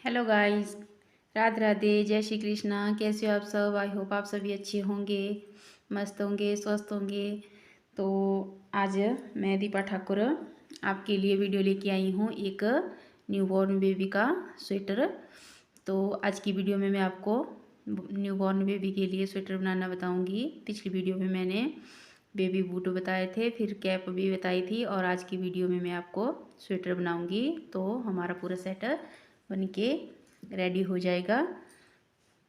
Hello guys. Radhe Radhe, जय श्री कृष्णा। कैसे हो आप सब? आई होप आप सभी अच्छे होंगे, मस्त होंगे, स्वस्थ होंगे। तो आज मैं दीपा ठाकुर आपके लिए वीडियो लेके आई हूँ एक न्यूबॉर्न बेबी का स्वेटर। तो आज की वीडियो में मैं आपको न्यूबॉर्न बेबी के लिए स्वेटर बनाना बताऊँगी। पिछली वीडियो में मैंने बेबी बूट बताए थे, फिर कैप भी बताई थी, और आज की वीडियो में मैं आपको स्वेटर बनाऊँगी। तो हमारा पूरा सेट बन के रेडी हो जाएगा।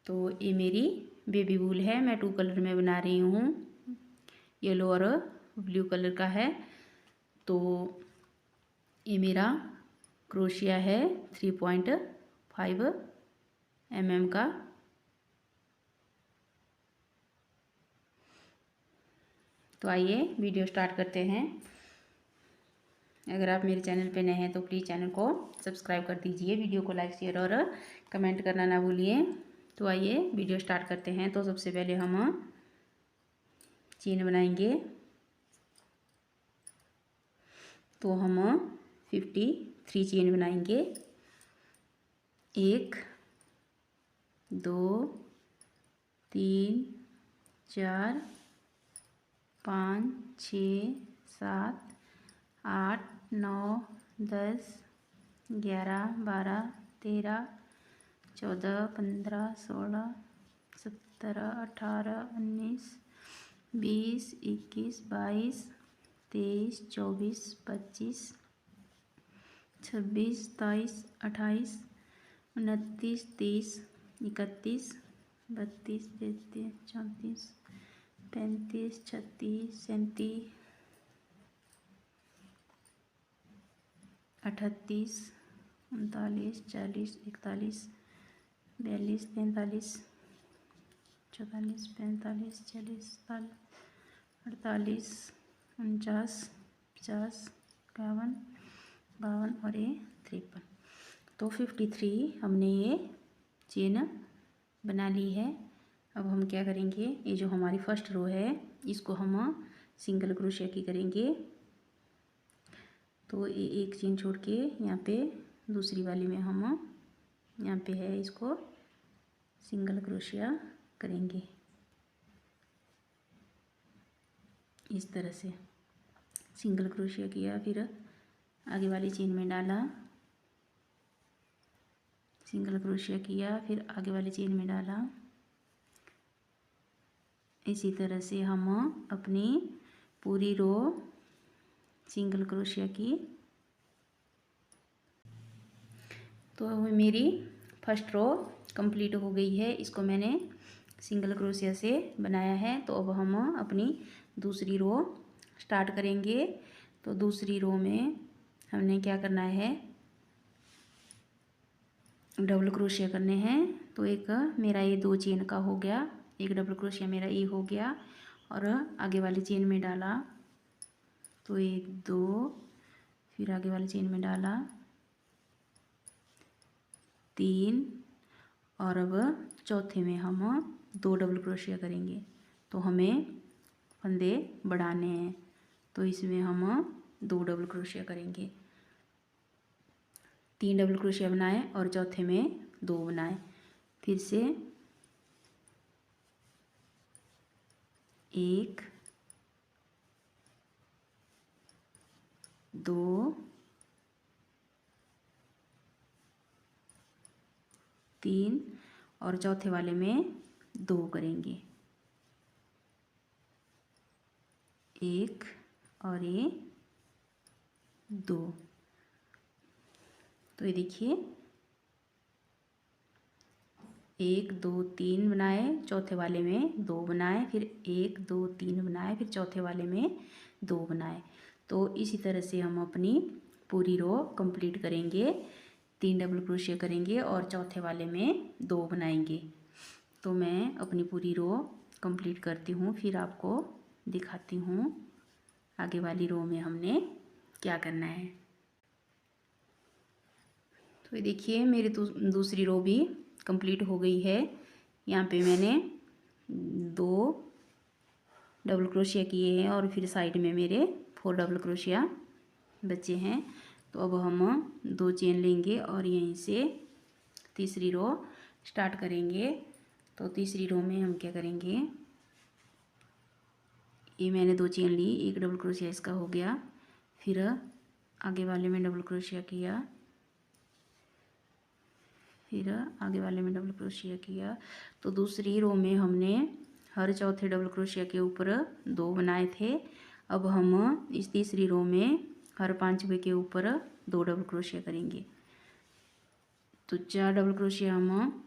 तो ये मेरी बेबी वूल है, मैं 2 कलर में बना रही हूँ, येलो और ब्लू कलर का है। तो ये मेरा क्रोशिया है 3.5 mm का। तो आइए वीडियो स्टार्ट करते हैं। अगर आप मेरे चैनल पे नए हैं तो प्लीज़ चैनल को सब्सक्राइब कर दीजिए, वीडियो को लाइक शेयर और कमेंट करना ना भूलिए। तो आइए वीडियो स्टार्ट करते हैं। तो सबसे पहले हम चेन बनाएंगे। तो हम 53 चेन बनाएंगे। 1 2 3 4 5 6 7 8 9 10 11 12 13 14 15 16 17 18 19 20 21 22 23 24 25 26 27 28 29 30 31 32 33 34 35 36 37 38 39 40 41 42 43 44 45 46 48 49 50 51 52 और ये 53। तो 53 हमने ये चेन बना ली है। अब हम क्या करेंगे, ये जो हमारी फर्स्ट रो है इसको हम सिंगल क्रोशिया की करेंगे। तो ये एक चेन छोड़ के यहाँ पे दूसरी वाली में हम यहाँ पे है इसको सिंगल क्रोशिया करेंगे इस तरह से। सिंगल क्रोशिया किया, फिर आगे वाली चेन में डाला, सिंगल क्रोशिया किया, फिर आगे वाली चेन में डाला। इसी तरह से हम अपनी पूरी रो सिंगल क्रोशिया की। तो मेरी फर्स्ट रो कंप्लीट हो गई है, इसको मैंने सिंगल क्रोशिया से बनाया है। तो अब हम अपनी दूसरी रो स्टार्ट करेंगे। तो दूसरी रो में हमने क्या करना है, डबल क्रोशिया करने हैं। तो एक मेरा ये 2 चेन का हो गया, एक डबल क्रोशिया मेरा ये हो गया, और आगे वाली चेन में डाला। तो 1 2, फिर आगे वाली चेन में डाला 3, और अब चौथे में हम 2 डबल क्रोशिया करेंगे। तो हमें फंदे बढ़ाने हैं, तो इसमें हम 2 डबल क्रोशिया करेंगे। 3 डबल क्रोशिया बनाए और चौथे में 2 बनाए। फिर से 1 2 3, और चौथे वाले में 2 करेंगे, 1 और ये 2। तो ये देखिए 1 2 3 बनाए, चौथे वाले में 2 बनाए, फिर 1 2 3 बनाए, फिर चौथे वाले में 2 बनाए। तो इसी तरह से हम अपनी पूरी रो कंप्लीट करेंगे। 3 डबल क्रोशिया करेंगे और चौथे वाले में 2 बनाएंगे। तो मैं अपनी पूरी रो कंप्लीट करती हूँ, फिर आपको दिखाती हूँ आगे वाली रो में हमने क्या करना है। तो ये देखिए मेरी दूसरी रो भी कंप्लीट हो गई है। यहाँ पे मैंने 2 डबल क्रोशिया किए हैं, और फिर साइड में मेरे 4 डबल क्रोशिया बचे हैं। तो अब हम 2 चेन लेंगे और यहीं से तीसरी रो स्टार्ट करेंगे। तो तीसरी रो में हम क्या करेंगे, ये मैंने 2 चेन ली, एक डबल क्रोशिया इसका हो गया, फिर आगे वाले में डबल क्रोशिया किया, फिर आगे वाले में डबल क्रोशिया किया। तो दूसरी रो में हमने हर चौथे डबल क्रोशिया के ऊपर 2 बनाए थे। अब हम इस तीसरी रो में हर 5वें के ऊपर 2 डबल क्रोशिया करेंगे। तो 4 डबल क्रोशिया हम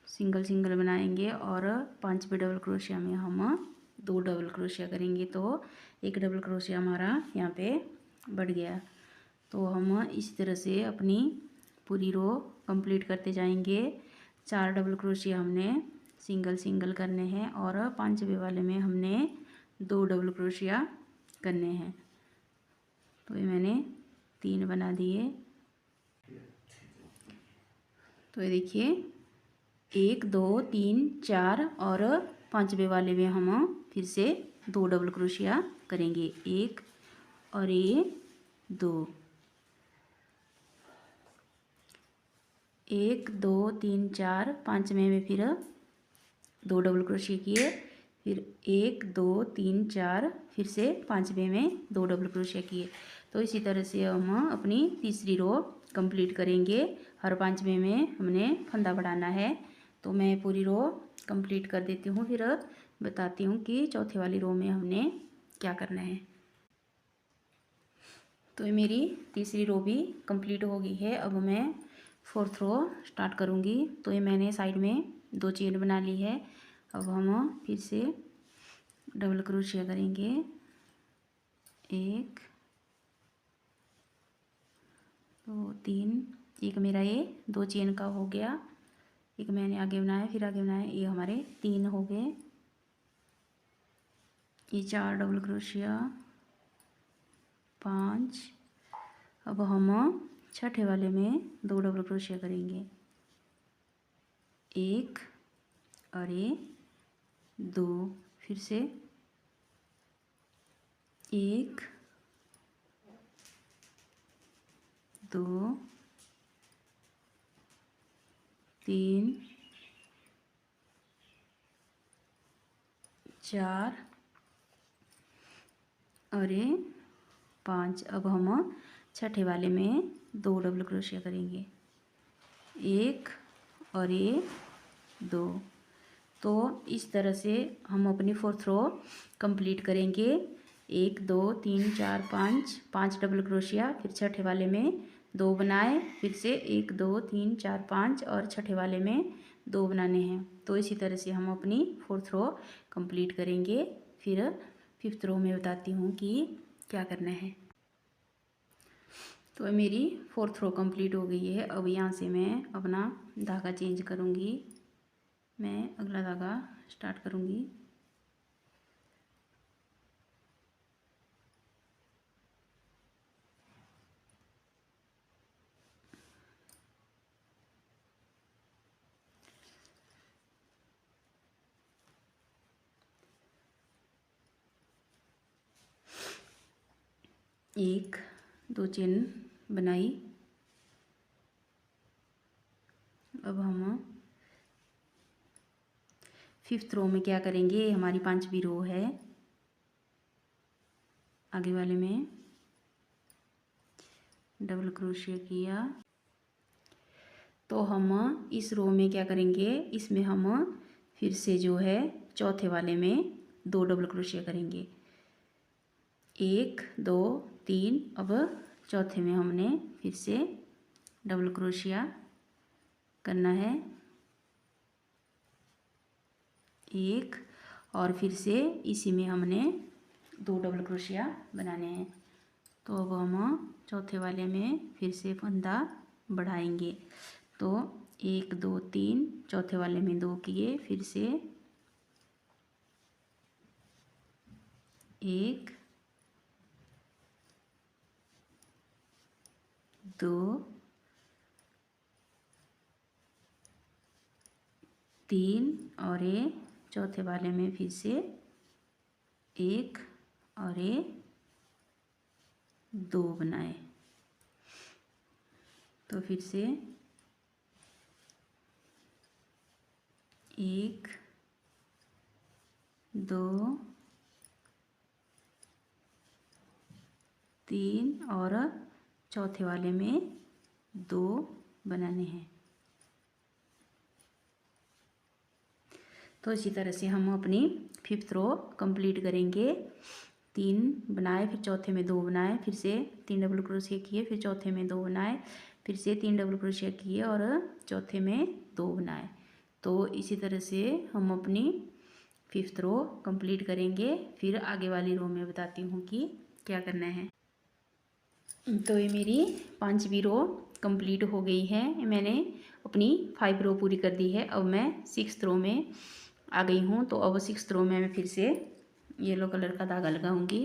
सिंगल सिंगल बनाएंगे और 5वें डबल क्रोशिया में हम 2 डबल क्रोशिया करेंगे। तो एक डबल क्रोशिया हमारा यहाँ पे बढ़ गया। तो हम इसी तरह से अपनी पूरी रो कंप्लीट करते जाएंगे। 4 डबल क्रोशिया हमने सिंगल सिंगल करने हैं और 5वें वाले में हमने 2 डबल क्रोशिया करने हैं। तो ये मैंने 3 बना दिए। तो ये देखिए 1 2 3 4 और 5वें वाले में हम फिर से 2 डबल क्रोशिया करेंगे, 1 और ये 2, 1 2 3 4, 5वें में फिर 2 डबल क्रोशिया किए, फिर 1 2 3 4, फिर से 5वें में 2 डबल क्रोशिया किए। तो इसी तरह से हम अपनी तीसरी रो कंप्लीट करेंगे। हर 5वें में हमने फंदा बढ़ाना है। तो मैं पूरी रो कंप्लीट कर देती हूँ, फिर बताती हूँ कि चौथे वाली रो में हमने क्या करना है। तो ये मेरी तीसरी रो भी कंप्लीट हो गई है। अब मैं 4th रो स्टार्ट करूँगी। तो ये मैंने साइड में 2 चेन बना ली है। अब हम फिर से डबल क्रोशिया करेंगे, 1 2 3, एक मेरा ये 2 चेन का हो गया, एक मैंने आगे बनाया, फिर आगे बनाया, ये हमारे 3 हो गए। ये 4 डबल क्रोशिया, 5। अब हम छठे वाले में 2 डबल क्रोशिया करेंगे, 1 और ये 2, फिर से 1 2 3 4 और ये 5। अब हम छठे वाले में 2 डबल क्रोशिया करेंगे, 1 और ये 2। तो इस तरह से हम अपनी 4th रो कंप्लीट करेंगे। 1 2 3 4 5, 5 डबल क्रोशिया, फिर छठे वाले में 2 बनाए, फिर से 1 2 3 4 5 और छठे वाले में 2 बनाने हैं। तो इसी तरह से हम अपनी 4th रो कंप्लीट करेंगे। फिर 5th रो में बताती हूँ कि क्या करना है। तो मेरी 4th रो कंप्लीट हो गई है। अब यहाँ से मैं अपना धागा चेंज करूँगी। मैं अगला धागा स्टार्ट करूँगी। एक 2 चेन बनाई। अब हम 5th रो में क्या करेंगे, हमारी 5वीं रो है। आगे वाले में डबल क्रोशिया किया। तो हम इस रो में क्या करेंगे, इसमें हम फिर से जो है चौथे वाले में 2 डबल क्रोशिया करेंगे, 1 2 3। अब चौथे में हमने फिर से डबल क्रोशिया करना है, 1 और फिर से इसी में हमने 2 डबल क्रोशिया बनाने हैं। तो अब हम चौथे वाले में फिर से फंदा बढ़ाएंगे। तो 1 2 3, चौथे वाले में 2 किए, फिर से 1 2 3 और ये चौथे वाले में फिर से 1 और ये 2 बनाए। तो फिर से 1 2 3 और चौथे वाले में 2 बनाने हैं। तो इसी तरह से हम अपनी 5th रो कंप्लीट करेंगे। 3 बनाए, फिर चौथे में 2 बनाए, फिर से 3 डबल क्रोशिया किए, फिर चौथे में 2 बनाए, फिर से 3 डबल क्रोशिया किए और चौथे में 2 बनाए। तो इसी तरह से हम अपनी 5th रो कंप्लीट करेंगे। फिर आगे वाली रो में बताती हूँ कि क्या करना है। तो ये मेरी 5वीं रो कंप्लीट हो गई है। मैंने अपनी 5 रो पूरी कर दी है। अब मैं 6th रो में आ गई हूँ। तो अब 6th रो में मैं फिर से येलो कलर का धागा लगाऊंगी।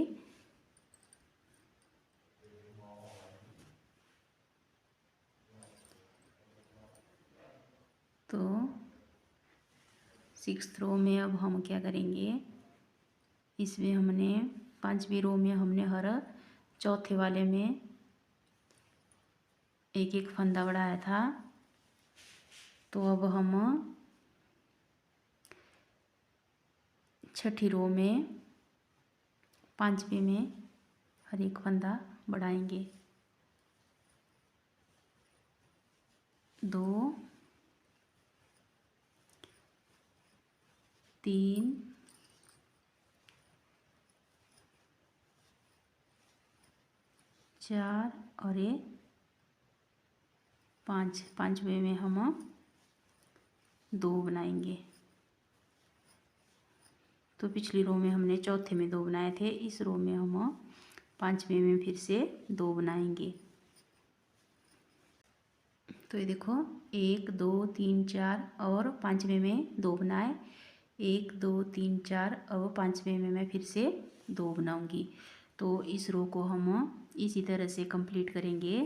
तो 6th रो में अब हम क्या करेंगे, इसमें हमने 5वीं रो में हमने हर चौथे वाले में एक एक फंदा बढ़ाया था। तो अब हम 6ठी रो में 5वीं में हर एक फंदा बढ़ाएंगे। 2 3 4 और ये 5। 5वें में हम 2 बनाएंगे। तो पिछली रो में हमने चौथे में 2 बनाए थे, इस रो में हम 5वें में फिर से 2 बनाएंगे। तो ये देखो 1 2 3 4 और 5वें में 2 बनाए, 1 2 3 4। अब 5वें में मैं फिर से 2 बनाऊंगी। तो इस रो को हम इसी तरह से कंप्लीट करेंगे।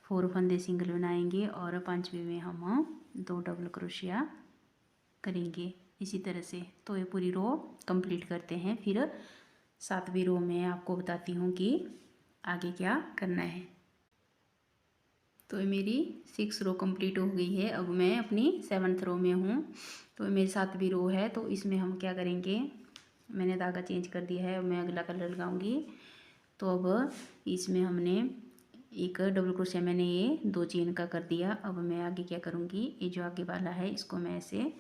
4 फंदे सिंगल बनाएंगे और 5वें में हम 2 डबल क्रोशिया करेंगे इसी तरह से। तो ये पूरी रो कंप्लीट करते हैं। फिर 7वीं रो में आपको बताती हूँ कि आगे क्या करना है। तो ये मेरी 6 रो कंप्लीट हो गई है। अब मैं अपनी 7th रो में हूँ। तो ये मेरी 7वीं रो है। तो इसमें हम क्या करेंगे, मैंने धागा चेंज कर दिया है, अब मैं अगला कलर लगाऊंगी। तो अब इसमें हमने एक डबल क्रोशिया मैंने ये 2 चेन का कर दिया। अब मैं आगे क्या करूँगी, ये जो आगे वाला है इसको मैं ऐसे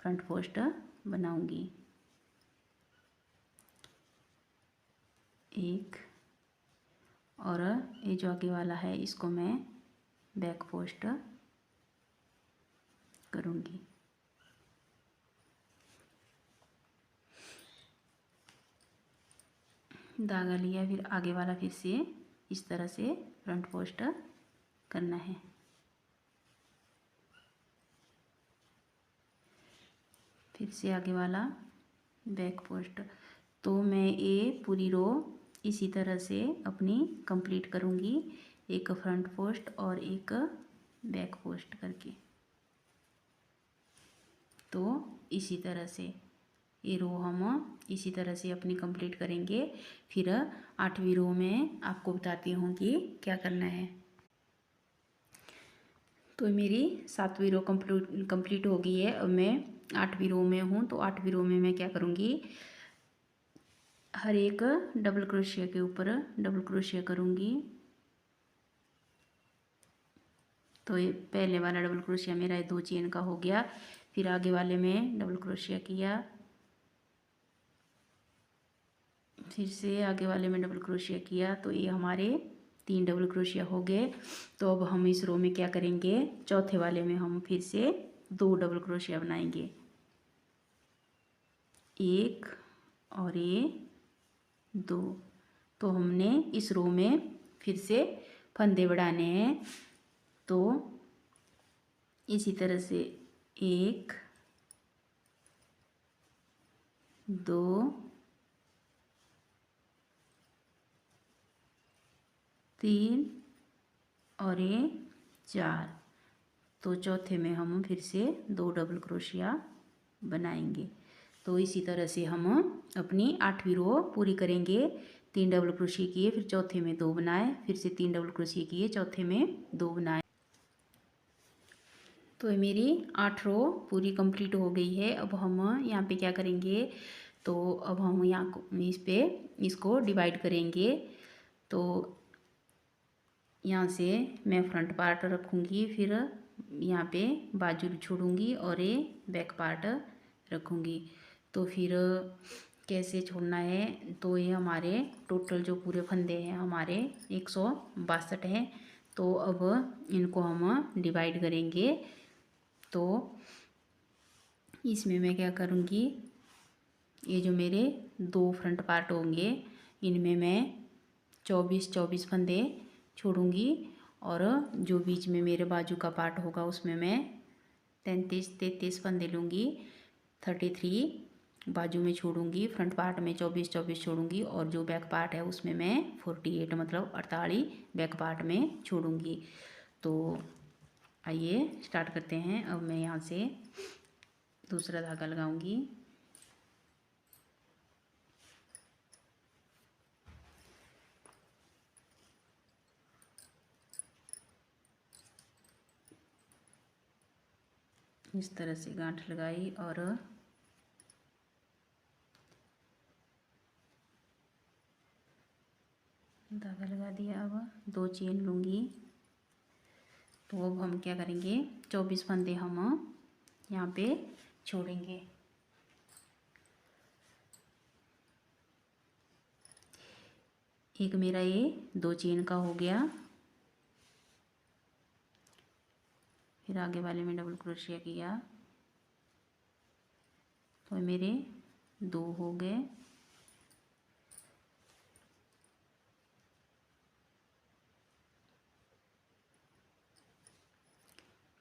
फ्रंट पोस्ट बनाऊंगी। 1 और ये जो आगे वाला है इसको मैं बैक पोस्ट करूँगी। धागा लिया, फिर आगे वाला फिर से इस तरह से फ्रंट पोस्ट करना है। फिर से आगे वाला बैक पोस्ट। तो मैं ये पूरी रो इसी तरह से अपनी कंप्लीट करूँगी, एक फ्रंट पोस्ट और एक बैक पोस्ट करके। तो इसी तरह से ये रो हम इसी तरह से अपनी कंप्लीट करेंगे। फिर 8वीं रो में आपको बताती हूँ कि क्या करना है। तो मेरी 7वीं रो कंप्लीट हो गई है। अब मैं 8वीं रो में हूँ। तो 8वीं रो में मैं क्या करूँगी, हर एक डबल क्रोशिया के ऊपर डबल क्रोशिया करूँगी। तो ये पहले वाला डबल क्रोशिया मेरा 2 चेन का हो गया। फिर आगे वाले में डबल क्रोशिया किया, फिर से आगे वाले में डबल क्रोशिया किया। तो ये हमारे 3 डबल क्रोशिया हो गए। तो अब हम इस रो में क्या करेंगे, चौथे वाले में हम फिर से 2 डबल क्रोशिया बनाएंगे। 1 और ये 2। तो हमने इस रो में फिर से फंदे बढ़ाने हैं। तो इसी तरह से 1 2 3 और ये 4। तो चौथे में हम फिर से 2 डबल क्रोशिया बनाएंगे। तो इसी तरह से हम अपनी 8वीं रो पूरी करेंगे। 3 डबल क्रोशिया किए, फिर चौथे में 2 बनाए, फिर से 3 डबल क्रोशिया किए, चौथे में 2 बनाए। तो ये मेरी 8 रो पूरी कंप्लीट हो गई है। अब हम यहाँ पे क्या करेंगे, तो अब हम यहाँ इस पे इसको डिवाइड करेंगे। तो यहाँ से मैं फ्रंट पार्ट रखूँगी, फिर यहाँ पे बाजू छोड़ूंगी और ये बैक पार्ट रखूँगी। तो फिर कैसे छोड़ना है, तो ये हमारे टोटल जो पूरे फंदे हैं हमारे 162 हैं। तो अब इनको हम डिवाइड करेंगे। तो इसमें मैं क्या करूँगी, ये जो मेरे 2 फ्रंट पार्ट होंगे इनमें मैं 24 फंदे छोड़ूंगी, और जो बीच में मेरे बाजू का पार्ट होगा उसमें मैं 33 फंदे लूँगी। 33 बाजू में छोड़ूंगी, फ्रंट पार्ट में 24 छोड़ूंगी, और जो बैक पार्ट है उसमें मैं 48 मतलब 48 बैक पार्ट में छोड़ूंगी। तो आइए स्टार्ट करते हैं। अब मैं यहाँ से दूसरा धागा लगाऊंगी। इस तरह से गांठ लगाई और धागा लगा दिया। अब 2 चेन लूँगी। तो अब हम क्या करेंगे, 24 फंदे हम यहाँ पे छोड़ेंगे। एक मेरा ये 2 चेन का हो गया। फिर आगे वाले में डबल क्रोशिया किया, तो मेरे 2 हो गए।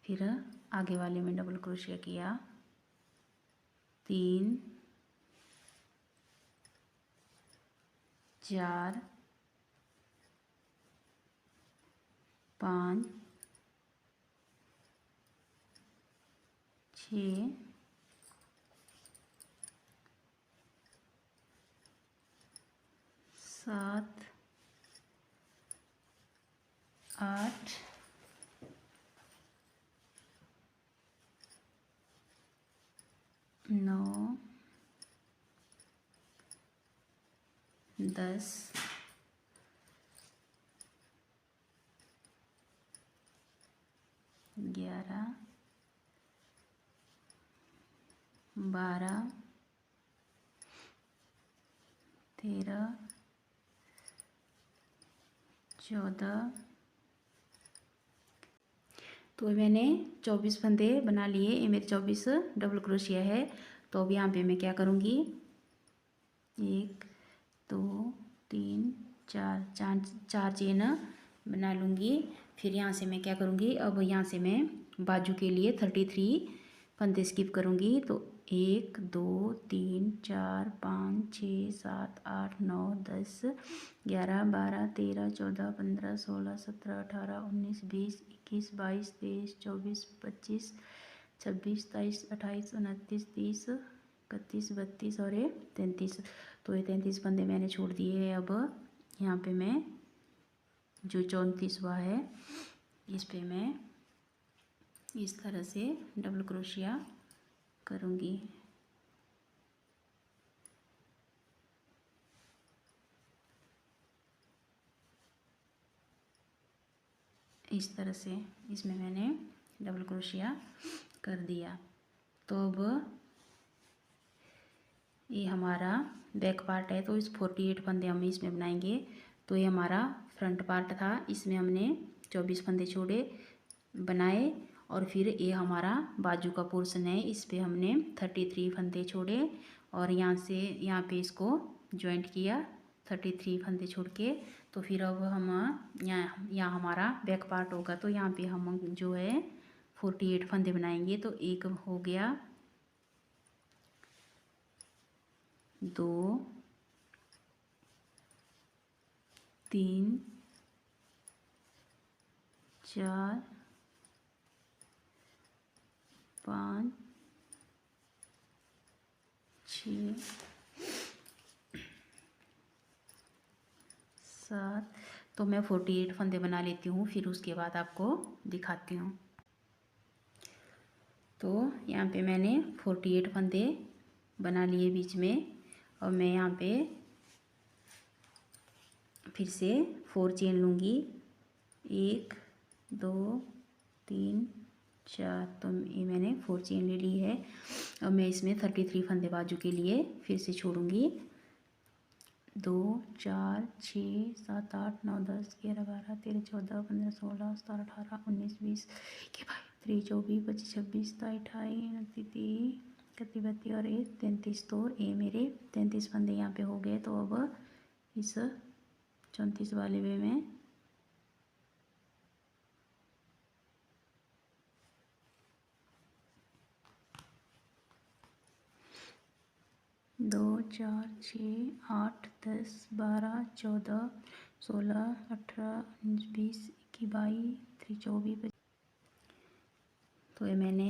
फिर आगे वाले में डबल क्रोशिया किया, 3 4 5 6 7 8 9 10 11 12 13 14। तो मैंने 24 फंदे बना लिए। ये मेरे 24 डबल क्रोशिया है। तो अब यहाँ पे मैं क्या करूँगी, 1 2 3 4 चेन बना लूँगी। फिर यहाँ से मैं क्या करूँगी, अब यहाँ से मैं बाजू के लिए 33 फंदे स्किप करूँगी। तो 1 2 3 4 5 6 7 8 9 10 11 12 13 14 15 16 17 18 19 20 21 22 23 24 25 26 27 28 29 30 31 32 और ये 33। तो ये 33 फंदे मैंने छोड़ दिए हैं। अब यहाँ पे मैं जो 34वां है इस पे मैं इस तरह से डबल क्रोशिया करूँगी। इस तरह से इसमें मैंने डबल क्रोशिया कर दिया। तो अब ये हमारा बैक पार्ट है, तो इस 48 फंदे हम इसमें बनाएंगे। तो ये हमारा फ्रंट पार्ट था, इसमें हमने 24 फंदे छोड़े बनाए, और फिर ये हमारा बाजू का पोर्शन है, इस पे हमने 33 फंदे छोड़े, और यहाँ से यहाँ पे इसको जॉइंट किया 33 फंदे छोड़ के। तो फिर अब हम यहाँ हमारा बैक पार्ट होगा, तो यहाँ पे हम जो है 48 फंदे बनाएंगे। तो एक हो गया, 2 3 4 5 6 7। तो मैं 48 फंदे बना लेती हूँ, फिर उसके बाद आपको दिखाती हूँ। तो यहाँ पे मैंने 48 फंदे बना लिए बीच में, और मैं यहाँ पे फिर से 4 चेन लूँगी। 1 2 3 4, तो ये मैंने 4 चेन ले ली है। और मैं इसमें 33 फंदे बाजू के लिए फिर से छोड़ूंगी। 2 4 6 7 8 9 10 11 12 13 14 15 16 17 18 19 20 21 22 23 24 25 27 28 29 30 31 32 और ये 33। तो ये मेरे 33 फंदे यहाँ पे हो गए। तो अब इस 34 वाले में 2 4 6 8 10 12 14 16 18 19 20 21 22 23 24 25। तो ये मैंने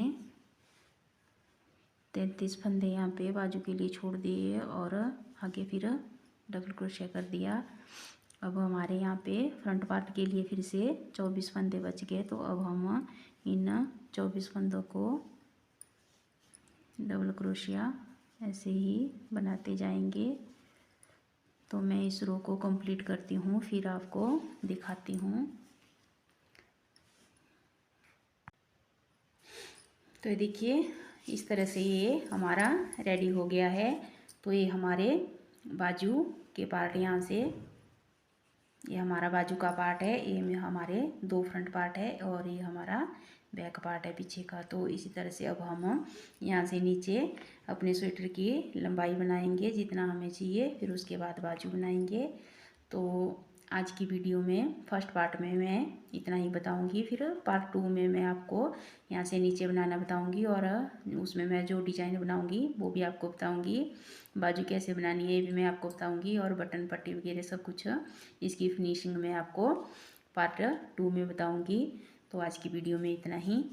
33 फंदे यहाँ पे बाजू के लिए छोड़ दिए और आगे फिर डबल क्रोशिया कर दिया। अब हमारे यहाँ पे फ्रंट पार्ट के लिए फिर से 24 फंदे बच गए। तो अब हम इन 24 फंदों को डबल क्रोशिया ऐसे ही बनाते जाएंगे। तो मैं इस रो को कंप्लीट करती हूँ, फिर आपको दिखाती हूँ। तो ये देखिए इस तरह से ये हमारा रेडी हो गया है। तो ये हमारे बाजू के पार्ट, यहाँ से ये हमारा बाजू का पार्ट है, ये में हमारे 2 फ्रंट पार्ट है और ये हमारा बैक पार्ट है पीछे का। तो इसी तरह से अब हम यहाँ से नीचे अपने स्वेटर की लंबाई बनाएंगे जितना हमें चाहिए, फिर उसके बाद बाजू बनाएंगे। तो आज की वीडियो में फर्स्ट पार्ट में मैं इतना ही बताऊंगी, फिर पार्ट 2 में मैं आपको यहाँ से नीचे बनाना बताऊंगी और उसमें मैं जो डिज़ाइन बनाऊंगी वो भी आपको बताऊंगी। बाजू कैसे बनानी है ये भी मैं आपको बताऊंगी, और बटन पट्टी वगैरह सब कुछ इसकी फिनिशिंग में आपको पार्ट 2 में बताऊंगी। तो आज की वीडियो में इतना ही।